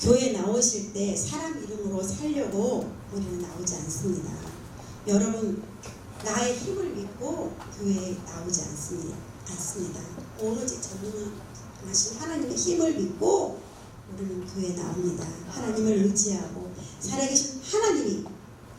교회 나오실 때 사람 이름으로 살려고 우리는 나오지 않습니다. 여러분, 나의 힘을 믿고 교회에 나오지 않습니다. 오로지 전능하신 하나님의 힘을 믿고 우리는 교회에 나옵니다. 하나님을 의지하고 살아계신 하나님이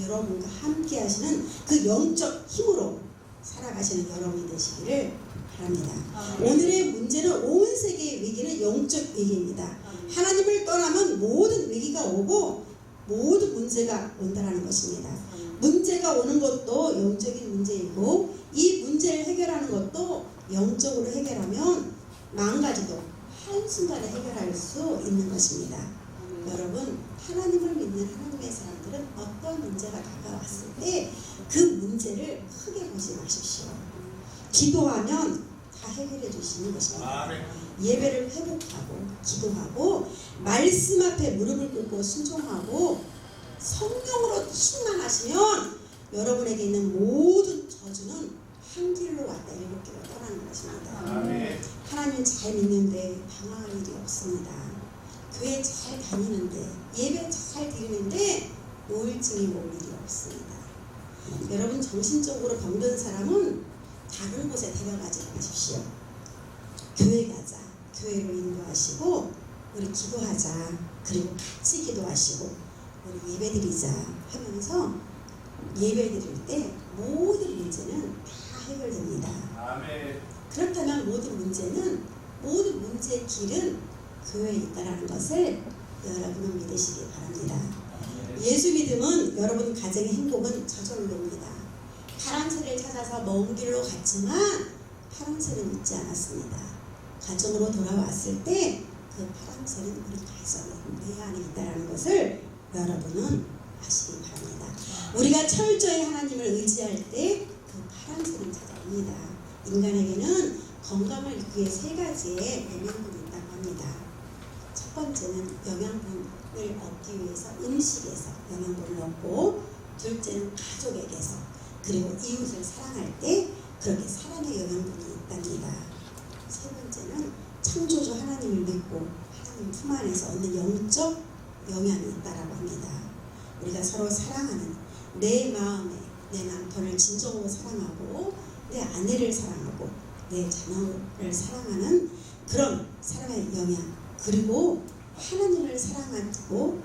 여러분과 함께 하시는 그 영적 힘으로 살아가시는 여러분이 되시기를 바랍니다. 오늘의 문제는 온 세계의 위기는 영적 위기입니다. 하나님을 떠나면 모든 위기가 오고 모든 문제가 온다는 것입니다. 문제가 오는 것도 영적인 문제이고 이 문제를 해결하는 것도 영적으로 해결하면 망가지도 한순간에 해결할 수 있는 것입니다. 여러분, 하나님을 믿는 하나님의 사람들은 어떤 문제가 다가왔을 때 그 문제를 크게 보지 마십시오. 기도하면 다 해결해 주시는 것입니다. 예배를 회복하고 기도하고 말씀 앞에 무릎을 꿇고 순종하고 성령으로 충만하시면 여러분에게 있는 모든 저주는 한 길로 왔다 일곱 길로 떠나는 것입니다. 하나님 잘 믿는데 방황할 일이 없습니다. 교회 잘 다니는데 예배 잘 드리는데 우울증이 올 일이 없습니다. 여러분, 정신적으로 병든 사람은 다른 곳에 데려가지 마십시오. 교회 가자. 교회로 인도하시고 우리 기도하자. 그리고 같이 기도하시고 우리 예배드리자 하면서 예배드릴 때 모든 문제는 다 해결됩니다. 아멘. 그렇다면 모든 문제의 길은 교회에 있다는 것을 여러분은 믿으시기 바랍니다. 예수 믿음은 여러분 가정의 행복은 저절로 옵니다. 파랑새를 찾아서 먼 길로 갔지만 파랑새는 잊지 않았습니다. 가정으로 돌아왔을 때 그 파랑새는 우리 가정에 내 안에 있다는 것을 여러분은 아시기 바랍니다. 우리가 철저히 하나님을 의지할 때 그 파랑새는 찾아옵니다. 인간에게는 건강을 이루기 위해 세 가지의 영양분이 있다고 합니다. 첫 번째는 영양분을 얻기 위해서 음식에서 영양분을 얻고, 둘째는 가족에게서, 그리고 이웃을 사랑할 때 그렇게 사랑의 영양분이 있답니다. 세 번째는 창조주 하나님을 믿고 하나님 품 안에서 얻는 영적 영향이 있다라고 합니다. 우리가 서로 사랑하는, 내 마음에 내 남편을 진정으로 사랑하고 내 아내를 사랑하고 내 자녀를 사랑하는 그런 사랑의 영향, 그리고 하나님을 사랑하고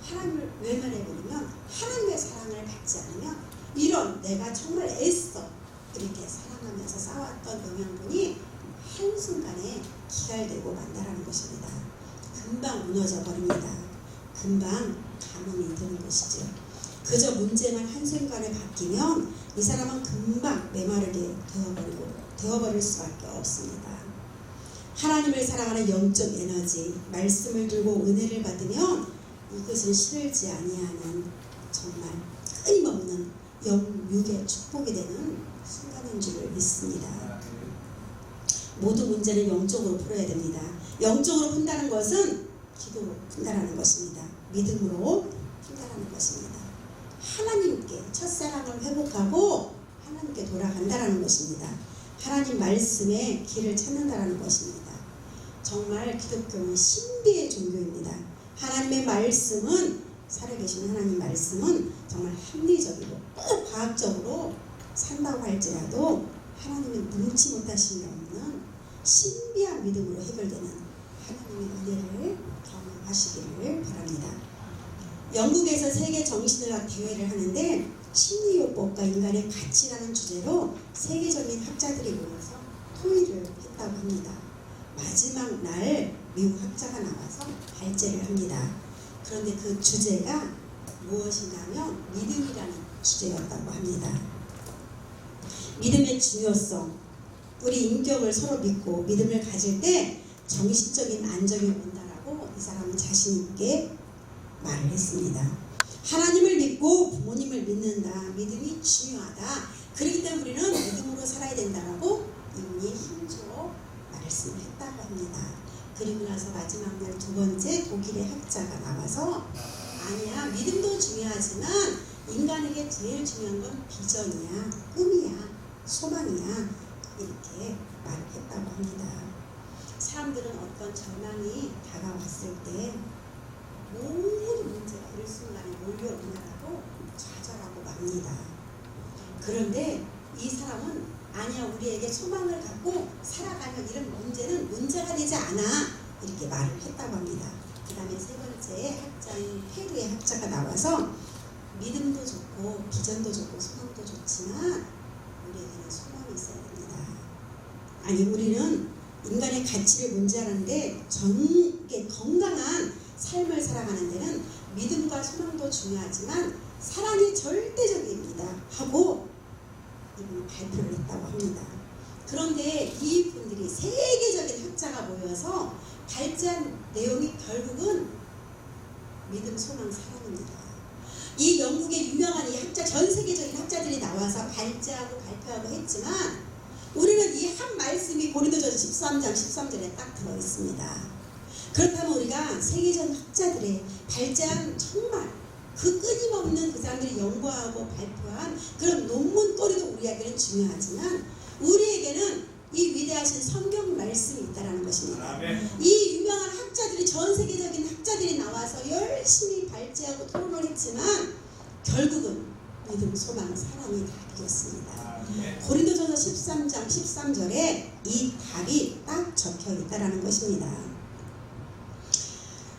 하나님을 외면해버리면, 하나님의 사랑을 받지 않으면 이런 내가 정말 애써 이렇게 사랑하면서 쌓았던 영양분이 한순간에 기갈되고 만다라는 것입니다. 금방 무너져 버립니다. 금방 가뭄이 드는 것이죠. 그저 문제만 한순간에 바뀌면 이 사람은 금방 메마르게 되어버릴 수밖에 없습니다. 하나님을 사랑하는 영적 에너지, 말씀을 들고 은혜를 받으면 이것은 싫을지 아니하는 정말 끊임없는 영육의 축복이 되는 순간인 줄 믿습니다. 모든 문제는 영적으로 풀어야 됩니다. 영적으로 푼다는 것은 기도로 푼다는 것입니다. 믿음으로 푼다는 것입니다. 하나님께 첫사랑을 회복하고 하나님께 돌아간다는 것입니다. 하나님 말씀의 길을 찾는다는 것입니다. 정말 기독교는 신비의 종교입니다. 하나님의 말씀은, 살아계신 하나님 말씀은 정말 합리적이고 꼭 과학적으로 산다고 할지라도 하나님의 능치 못하심이 없는 신비한 믿음으로 해결되는 하나님의 은혜를 경험하시기를 바랍니다. 영국에서 세계 정신의학 대회를 하는데 심리요법과 인간의 가치라는 주제로 세계적인 학자들이 모여서 토의를 했다고 합니다. 마지막 날 미국 학자가 나와서 발제를 합니다. 그런데 그 주제가 무엇이냐면 믿음이라는 주제였다고 합니다. 믿음의 중요성, 우리 인격을 서로 믿고 믿음을 가질 때 정신적인 안정이 온다라고 이 사람은 자신 있게 말을 했습니다. 하나님을 믿고 부모님을 믿는다. 믿음이 중요하다. 그렇기 때문에 우리는 믿음으로 살아야 된다라고 이분이 힘주어 말씀을 했다고 합니다. 그리고 나서 마지막 날 두 번째 독일의 학자가 나와서, 아니야, 믿음도 중요하지만 인간에게 제일 중요한 건 비전이야, 꿈이야, 소망이야, 이렇게 말을 했다고 합니다. 사람들은 어떤 절망이 다가왔을 있을 때 모든 문제가 일순간에 몰려오느라고 좌절하고 맙니다. 그런데 이 사람은 아니야, 우리에게 소망을 갖고 살아가면 이런 문제는 문제가 되지 않아, 이렇게 말을 했다고 합니다. 그 다음에 세 번째 학자인 페루의 학자가 나와서 믿음도 좋고 비전도 좋고 소망도 좋지만 우리에게는 소망이 있어야 됩니다. 아니, 우리는 인간의 가치를 문제하는데 전개 건강한 삶을 살아가는 데는 믿음과 소망도 중요하지만 사랑이 절대적입니다 하고 이분은 발표를 했다고 합니다. 그런데 이분들이 세계적인 학자가 모여서 발제한 내용이 결국은 믿음, 소망, 사랑입니다. 이 영국의 유명한 이 학자, 전 세계적인 학자들이 나와서 발제하고 발표하고 했지만 우리는 이 한 말씀이 고린도전서 13장 13절에 딱 들어있습니다. 그렇다면 우리가 세계적 학자들의 발제한 정말 그 끊임없는 그 사람들이 연구하고 발표한 그런 논문거리도 우리에게는 중요하지만 우리에게는 이 위대하신 성경 말씀이 있다는 것입니다. 이 유명한 학자들이, 전 세계적인 학자들이 나와서 열심히 발제하고 토론을 했지만 결국은 믿음, 소망, 사랑이 답이었습니다. 고린도전서 13장 13절에 이 답이 딱 적혀 있다는 것입니다.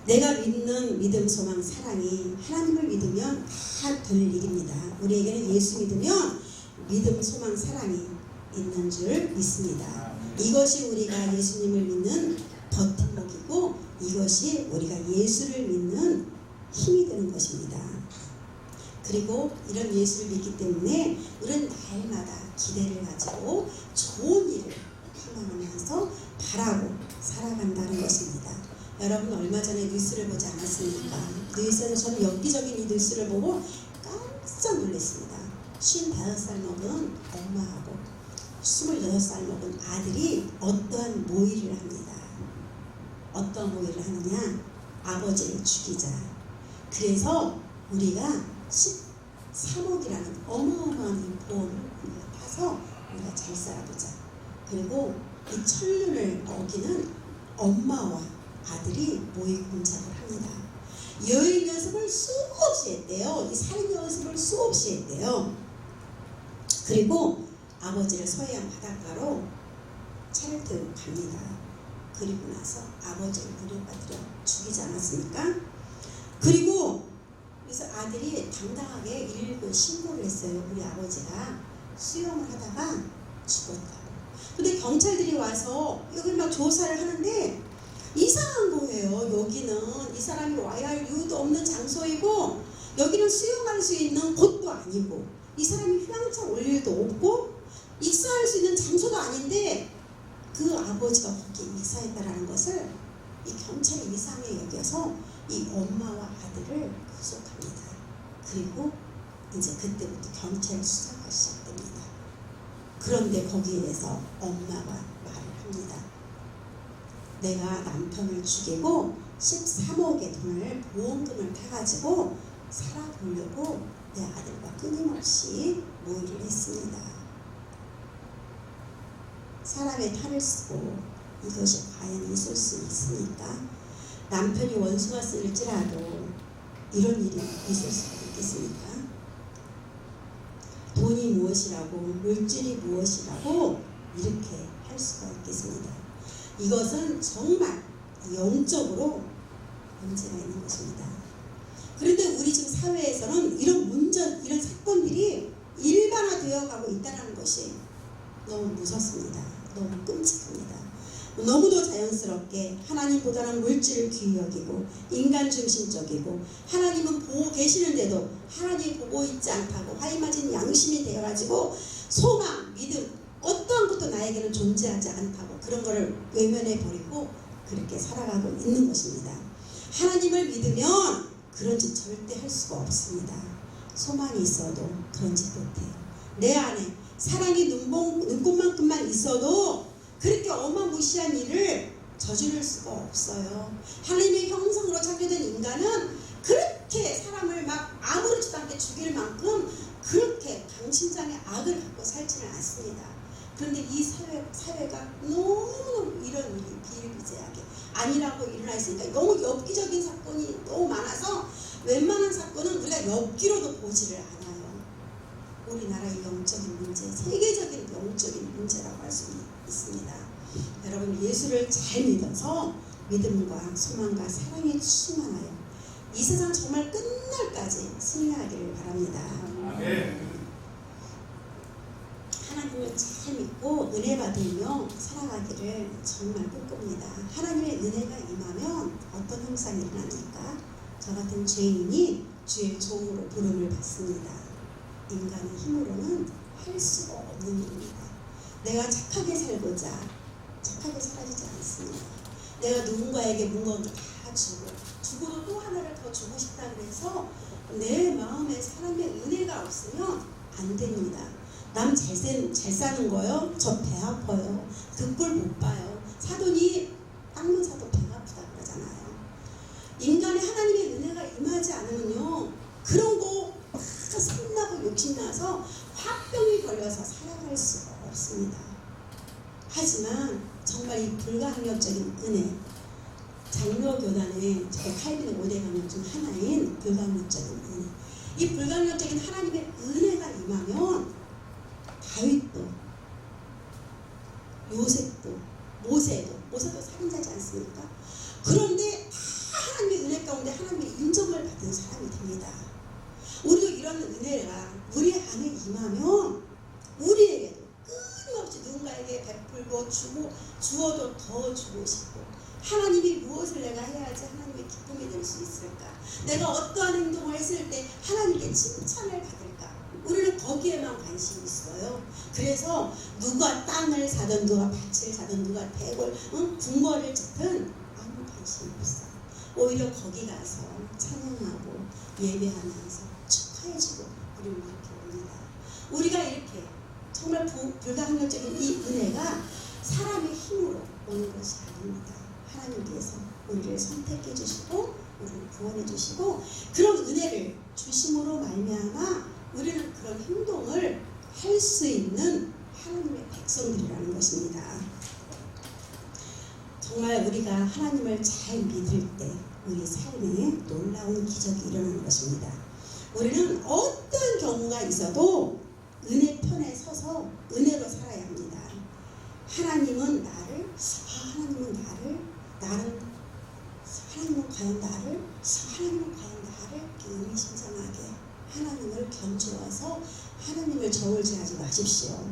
내가 믿는 믿음, 소망, 사랑이 하나님을 믿으면 다 될 일입니다. 우리에게는 예수 믿으면 믿음, 소망, 사랑이 있는 줄 믿습니다. 이것이 우리가 예수님을 믿는 버팀목이고 이것이 우리가 예수를 믿는 힘이 되는 것입니다. 그리고 이런 예수를 믿기 때문에 우리는 날마다 기대를 가지고 좋은 일을 희망하면서 바라고 살아간다는 것입니다. 여러분 얼마 전에 뉴스를 보지 않았습니까? 뉴스에서 저는 엽기적인 이 뉴스를 보고 깜짝 놀랐습니다. 55살 먹은 엄마하고 26살 먹은 아들이 어떠한 모의를 합니다. 어떤 모의를 하느냐? 아버지를 죽이자. 그래서 우리가 13억이라는 어마어마한 보험을 우리가 타서 우리가 잘 살아보자. 그리고 이 천륜을 어기는 엄마와 아들이 모의 공작을 합니다. 여인 연습을 수없이 했대요. 이 살인 연습을 수없이 했대요. 그리고 아버지를 서해안 바닷가로 차를 태우고 갑니다. 그리고 나서 아버지를 무력받들여 죽이지 않았습니까? 그리고 그래서 아들이 당당하게 119에 신고를 했어요. 우리 아버지가 수영을 하다가 죽었다고. 근데 경찰들이 와서 여기 막 조사를 하는데 이상한 거예요. 여기는 이 사람이 와야 할 이유도 없는 장소이고 여기는 수영할 수 있는 곳도 아니고 이 사람이 휴양청 올 일도 없고 익사할 수 있는 장소도 아닌데 그 아버지가 거기 익사했다라는 것을 이 경찰이 이상하게 여겨서 이 엄마와 아들을 구속합니다. 그리고 이제 그때부터 경찰 수사가 시작됩니다. 그런데 거기에서 엄마가 말을 합니다. 내가 남편을 죽이고 13억의 돈을 보험금을 타가지고 살아보려고 내 아들과 끊임없이 모의를 했습니다. 사람의 탈을 쓰고 이것이 과연 있을 수 있으니까 남편이 원수가 쓸지라도 이런 일이 있을 수가 있겠습니까? 돈이 무엇이라고 물질이 무엇이라고 이렇게 할 수가 있겠습니다. 이것은 정말 영적으로 문제가 있는 것입니다. 그런데 우리 지금 사회에서는 이런 사건들이 일반화되어 가고 있다는 것이 너무 무섭습니다. 너무 끔찍합니다. 너무도 자연스럽게 하나님보다는 물질을 귀히 여기고 인간 중심적이고 하나님은 보고 계시는데도 하나님이 보고 있지 않다고 하이마진 양심이 되어가지고 소망, 믿음 어떠한 것도 나에게는 존재하지 않다고 그런 거를 외면해 버리고 그렇게 살아가고 있는 것입니다. 하나님을 믿으면 그런 짓 절대 할 수가 없습니다. 소망이 있어도 그런 짓 못해요. 내 안에 사랑이 눈꽃만큼만 있어도 그렇게 어마무시한 일을 저지를 수가 없어요. 하나님의 형상으로 창조된 인간은 그렇게 사람을 막 아무렇지도 않게 죽일 만큼 그렇게 강심장의 악을 갖고 살지는 않습니다. 그런데 이 사회가 너무 이런 일이 비일비재하게 아니라고 일어나 있으니까 너무 엽기적인 사건이 너무 많아서 웬만한 사건은 우리가 엽기로도 보지를 않아요. 우리나라의 영적인 문제, 세계적인 영적인 문제라고 할 수 있습니다. 여러분, 예수를 잘 믿어서 믿음과 소망과 사랑에 충만하여 이 세상 정말 끝날까지 승리하기를 바랍니다. 아멘. 하나님을 잘 믿고 은혜 받으며 살아가기를 정말 꿈꿉니다. 하나님의 은혜가 임하면 어떤 현상이 일어납니까? 저 같은 죄인이 주의 종으로 부름을 받습니다. 인간의 힘으로는 할 수가 없는 일입니다. 내가 착하게 살고자 착하게 사라지지 않습니다. 내가 누군가에게 뭔가 다 주고도 또 하나를 더 주고 싶다 그래서 내 마음에 사람의 은혜가 없으면 안 됩니다. 남 잘 사는 거요? 저 배 아파요. 그 꼴 못 봐요. 사돈이 닦는 사도 배가 아프다 그러잖아요. 인간의 하나님의 은혜가 임하지 않으면요, 그런 거 막 성나고 욕심나서 화병이 걸려서 살아갈 수가 없습니다. 하지만 정말 이 불가항력적인 은혜, 장로교단의 저희 칼빈의 5대 강령 중 하나인 불가항력적인 은혜, 이 불가항력적인 하나님의 은혜가 임하면 다윗도, 요셉도, 모세도 살인자지 않습니까? 그런데 다 하나님의 은혜 가운데 하나님의 인정을 받은 사람이 됩니다. 우리도 이런 은혜가 우리 안에 임하면 우리에게도 끊임없이 누군가에게 베풀고 주어도 더 주고 싶고, 하나님이 무엇을 내가 해야지 하나님의 기쁨이 될 수 있을까? 내가 어떠한 행동을 했을 때 하나님께 칭찬을 받을까? 우리는 거기에만 관심이 있어요. 그래서 누가 땅을 사든 누가 밭을 사든 누가 대궐, 궁궐을 짓든 아무 관심이 없어요. 오히려 거기 가서 찬양하고 예배하면서 축하해주고 우리는 이렇게 옵니다. 우리가 이렇게 정말 불가항력적인 이 은혜가 사람의 힘으로 오는 것이 아닙니다. 하나님께서 우리를 선택해 주시고 우리를 구원해 주시고 그런 은혜를 주심으로 말미암아 우리는 그런 행동을 할 수 있는 하나님의 백성들이라는 것입니다. 정말 우리가 하나님을 잘 믿을 때 우리 삶에 놀라운 기적이 일어나는 것입니다. 우리는 어떤 경우가 있어도 은혜 편에 서서 은혜로 살아야 합니다. 하나님은 하나님은 과연 나를 이렇게 의미심장하게 하나님을 견주어서 하나님을 저울질하지 마십시오.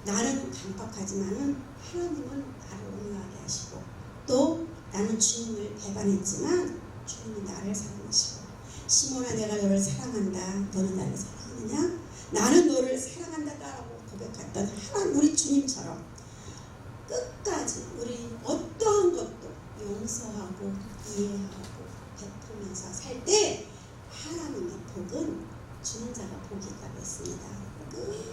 나는 강박하지만은 하나님은 나를 온유하게 하시고, 또 나는 주님을 배반했지만 주님이 나를 사랑하시고, 시몬아 내가 너를 사랑한다. 너는 나를 사랑하느냐? 나는 너를 사랑한다라고 고백했던 우리 주님처럼 끝까지 우리 어떠한 것도 용서하고 이해하고 베풀면서 살 때 하나님의 복은 주는 자가 복이 있다고 했습니다.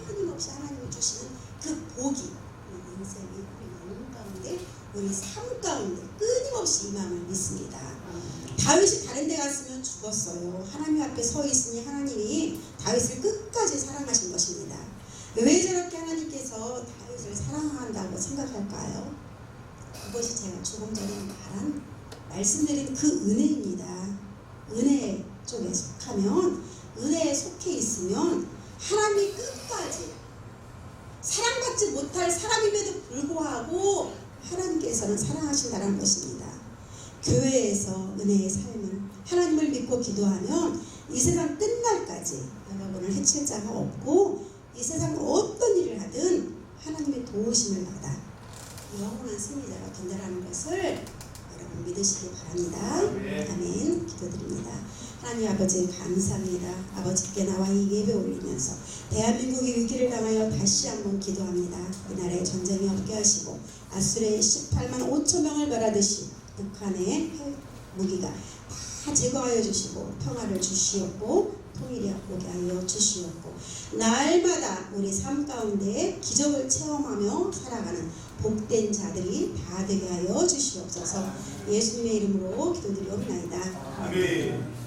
끊임없이 하나님이 주시는 그 복이 우리 인생의 우리 영혼 가운데 우리 삶 가운데 끊임없이 임함을 믿습니다. 다윗이 다른 데 갔으면 죽었어요. 하나님 앞에 서 있으니 하나님이 다윗을 끝까지 사랑하신 것입니다. 왜 저렇게 하나님께서 다윗을 사랑한다고 생각할까요? 그것이 제가 조금 전에 말씀드린 그 은혜입니다. 은혜 쪽에 속하면, 은혜에 속해 있으면 하나님이 끝까지 사랑받지 못할 사람임에도 불구하고 하나님께서는 사랑하신다는 것입니다. 교회에서 은혜의 삶은 하나님을 믿고 기도하면 이 세상 끝날까지 여러분을 해칠 자가 없고, 이 세상 어떤 일을 하든 하나님의 도우심을 받아 영원한 승리자가 된다는 것을 여러분 믿으시기 바랍니다. 아멘. 기도드립니다. 하나님 아버지 감사합니다. 아버지께 나와 이 예배 올리면서 대한민국이 위기를 당하여 다시 한번 기도합니다. 이 나라에 전쟁이 없게 하시고 아수르의 18만 5천 명을 멸하듯이 북한의 무기가 다 제거하여 주시고 평화를 주시옵고 통일이 오게 하여 주시옵고 날마다 우리 삶 가운데 기적을 체험하며 살아가는 복된 자들이 다 되게 하여 주시옵소서. 예수님의 이름으로 기도드리옵나이다. 아멘.